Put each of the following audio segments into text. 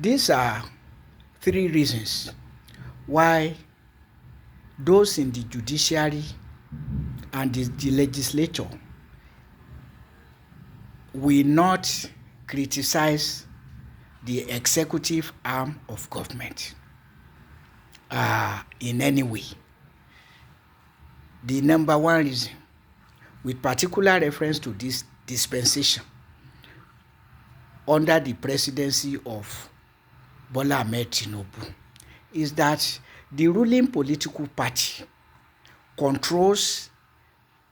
These are three reasons why those in the judiciary and the legislature will not criticize the executive arm of government in any way. The number one reason, with particular reference to this dispensation under the presidency of Bola Ahmed Tinubu, is that the ruling political party controls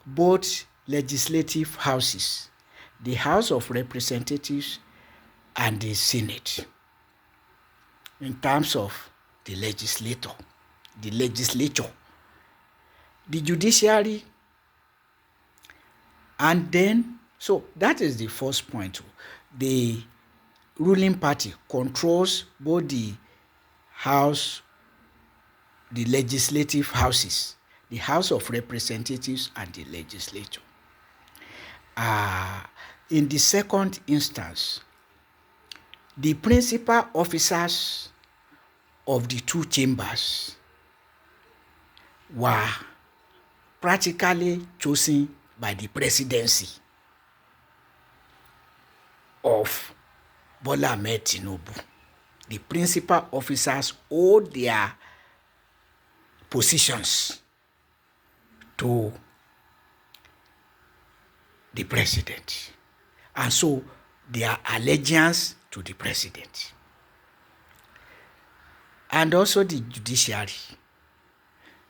both legislative houses, the House of Representatives and the Senate, in terms of the legislature, the judiciary, and then, so that is the first point. The ruling party controls both the House, the legislative houses, the House of Representatives and the legislature. In the second instance, the principal officers of the two chambers were practically chosen by the presidency of Bola Ahmed Tinubu. The principal officers hold their positions to the president, and so their allegiance to the president. And also the judiciary,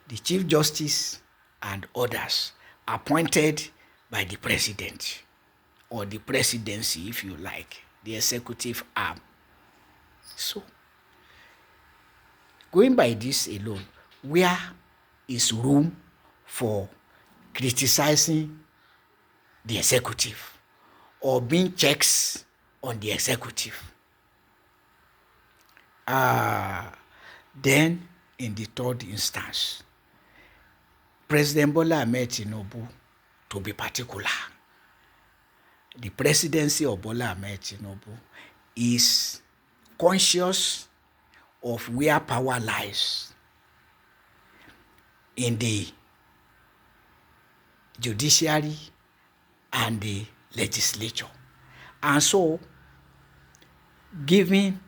the Chief Justice and others appointed by the president, or the presidency if you like, the executive arm. So, going by this alone, where is room for criticizing the executive or being checks on the executive? Then, in the third instance, President Bola Ahmed Tinubu, to be particular, the presidency of Bola Ahmed Tinubu is conscious of where power lies in the judiciary and the legislature, and so giving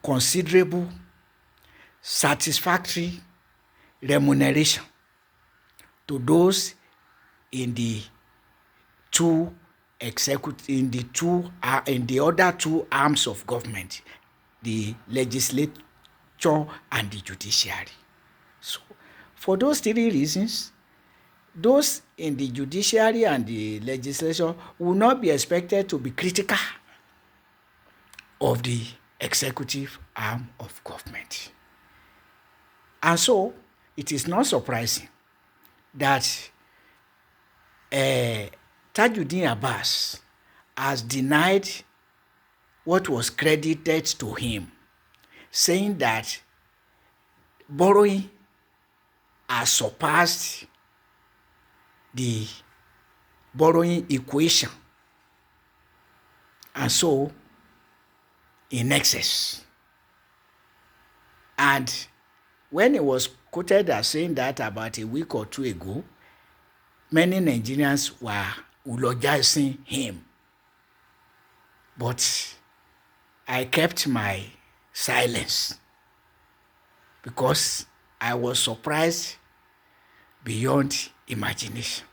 considerable satisfactory remuneration to those in the two in the other two arms of government, the legislature and the judiciary. So, for those three reasons, those in the judiciary and the legislature will not be expected to be critical of the executive arm of government. And so, it is not surprising that Tajudeen Abbas has denied what was credited to him, saying that borrowing has surpassed the borrowing equation, and so in excess. And when he was quoted as saying that about a week or two ago, many Nigerians were eulogizing him. But I kept my silence because I was surprised beyond imagination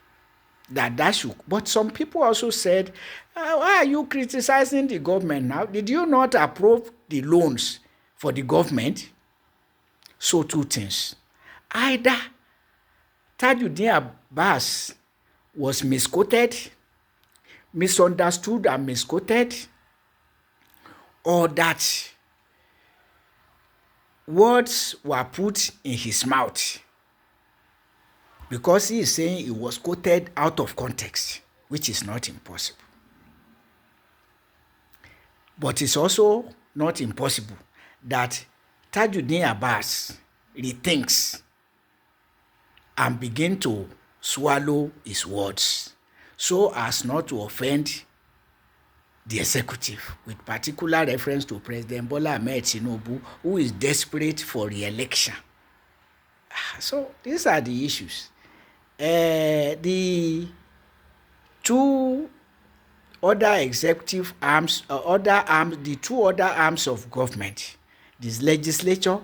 that should. But some people also said, why are you criticizing the government now? Did you not approve the loans for the government? So two things. Either Tajudeen Abbas was misquoted, misunderstood and misquoted, or that words were put in his mouth because he is saying it was quoted out of context, which is not impossible. But it's also not impossible that Tajudeen Abbas rethinks and begin to swallow his words so as not to offend the executive, with particular reference to President Bola Ahmed Tinubu, who is desperate for re-election. So these are the issues. The two other executive arms, the two other arms of government, this legislature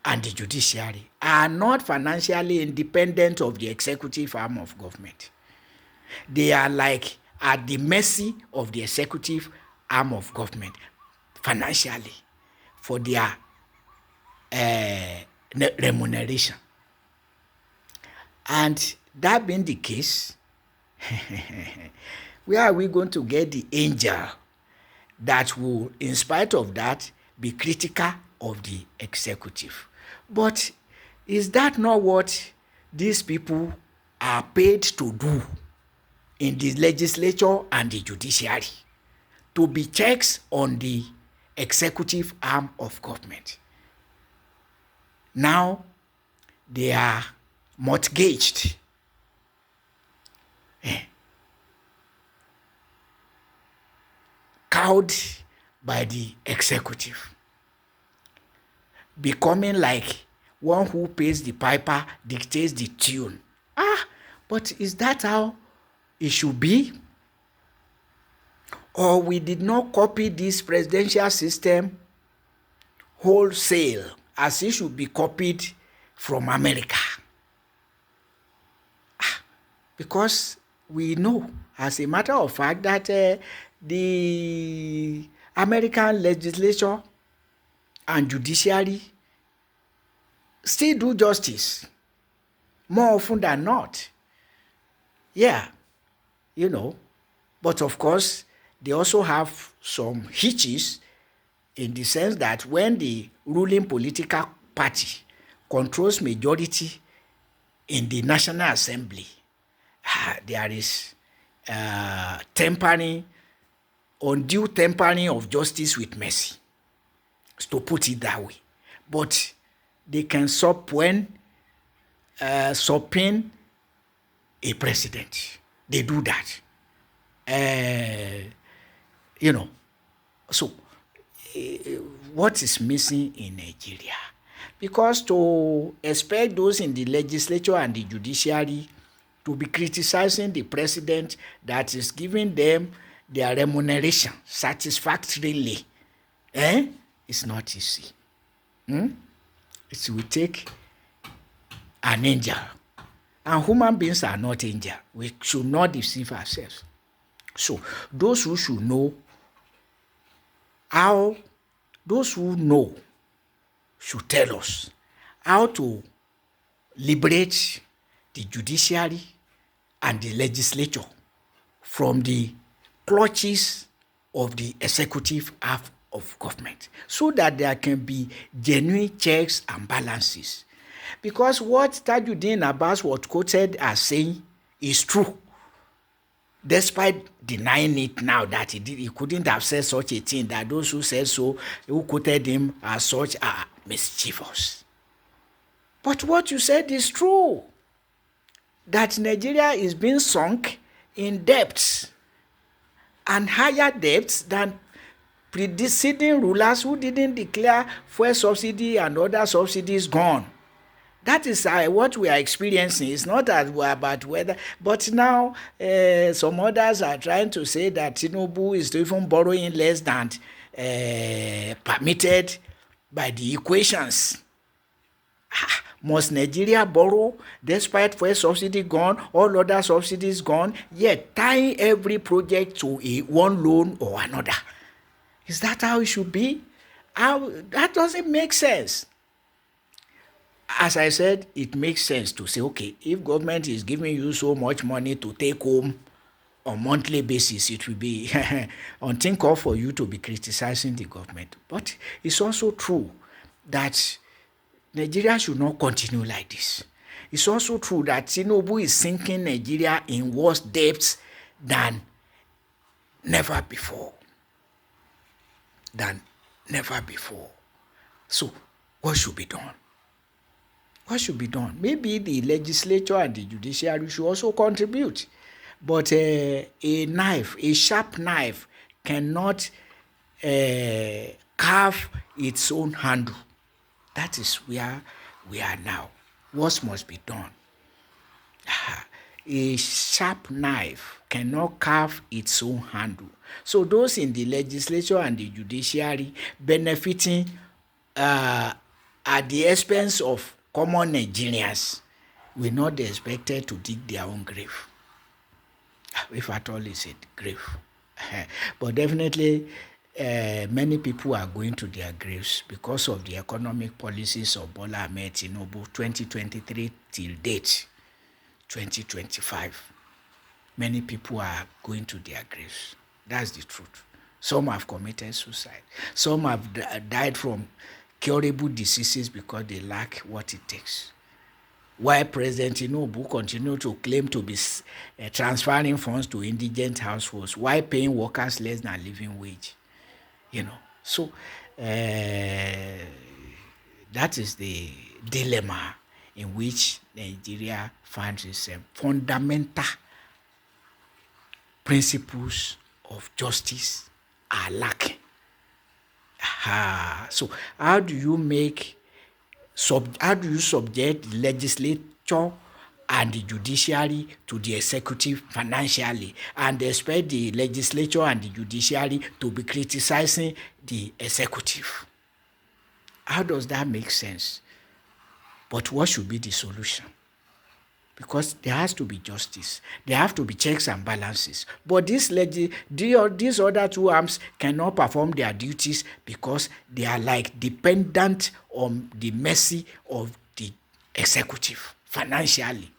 and the judiciary, are not financially independent of the executive arm of government. They are like at the mercy of the executive arm of government financially for their remuneration. And that being the case, where are we going to get the angel that will, in spite of that, be critical of the executive? But is that not what these people are paid to do in the legislature and the judiciary? To be checks on the executive arm of government. Now they are mortgaged. Cowed by the executive, becoming like one who pays the piper dictates the tune. But is that how it should be? Or we did not copy this presidential system wholesale as it should be copied from America? Because we know, as a matter of fact, that the American legislature and judiciary still do justice more often than not. Yeah, but of course, they also have some hitches in the sense that when the ruling political party controls majority in the National Assembly, there is undue tempering of justice with mercy, to put it that way. But they can subpoena a president. They do that. So what is missing in Nigeria? Because to expect those in the legislature and the judiciary to be criticizing the president that is giving them their remuneration satisfactorily, it's not easy. It will take an angel. And human beings are not angels. We should not deceive ourselves. So those who know should tell us how to liberate the judiciary and the legislature from the clutches of the executive arm of government, so that there can be genuine checks and balances. Because what Tajudeen Abbas was quoted as saying is true, despite denying it now that he couldn't have said such a thing, that those who said so, who quoted him as such, are mischievous. But what you said is true, that Nigeria is being sunk in debts, and higher debts than preceding rulers who didn't declare fuel subsidy and other subsidies gone. That is what we are experiencing. It's not that we are about whether, but now some others are trying to say that Tinubu is even borrowing less than permitted by the equations. Must Nigeria borrow despite fuel subsidy gone, all other subsidies gone, yet tying every project to one loan or another? Is that how it should be? That doesn't make sense. As I said, it makes sense to say, okay, if government is giving you so much money to take home on monthly basis, it will be unthinkable for you to be criticizing the government. But it's also true that Nigeria should not continue like this. It's also true that Tinubu is sinking Nigeria in worse debts than never before. So, what should be done? What should be done? Maybe the legislature and the judiciary should also contribute. But a sharp knife cannot carve its own handle. That is where we are now. What must be done? A sharp knife cannot carve its own handle. So those in the legislature and the judiciary benefiting at the expense of common Nigerians will not be expected to dig their own grave, if at all it's a grave. But definitely many people are going to their graves because of the economic policies of Bola Ahmed Tinubu 2023 till date 2025. Many people are going to their graves. That's the truth. Some have committed suicide. Some have died from curable diseases because they lack what it takes. While President Tinubu continued to claim to be transferring funds to indigent households while paying workers less than living wage. So that is the dilemma in which Nigeria finds itself. Fundamental principles of justice are lacking. So how do you subject the legislature and the judiciary to the executive financially and expect the legislature and the judiciary to be criticizing the executive? How does that make sense? But what should be the solution? Because there has to be justice. There have to be checks and balances. But these other two arms cannot perform their duties because they are like dependent on the mercy of the executive financially.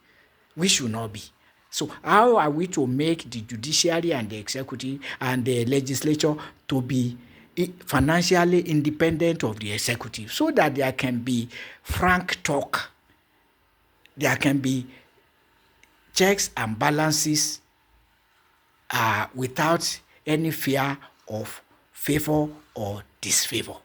We should not be. So how are we to make the judiciary and the executive and the legislature to be financially independent of the executive so that there can be frank talk, there can be checks and balances without any fear of favor or disfavor?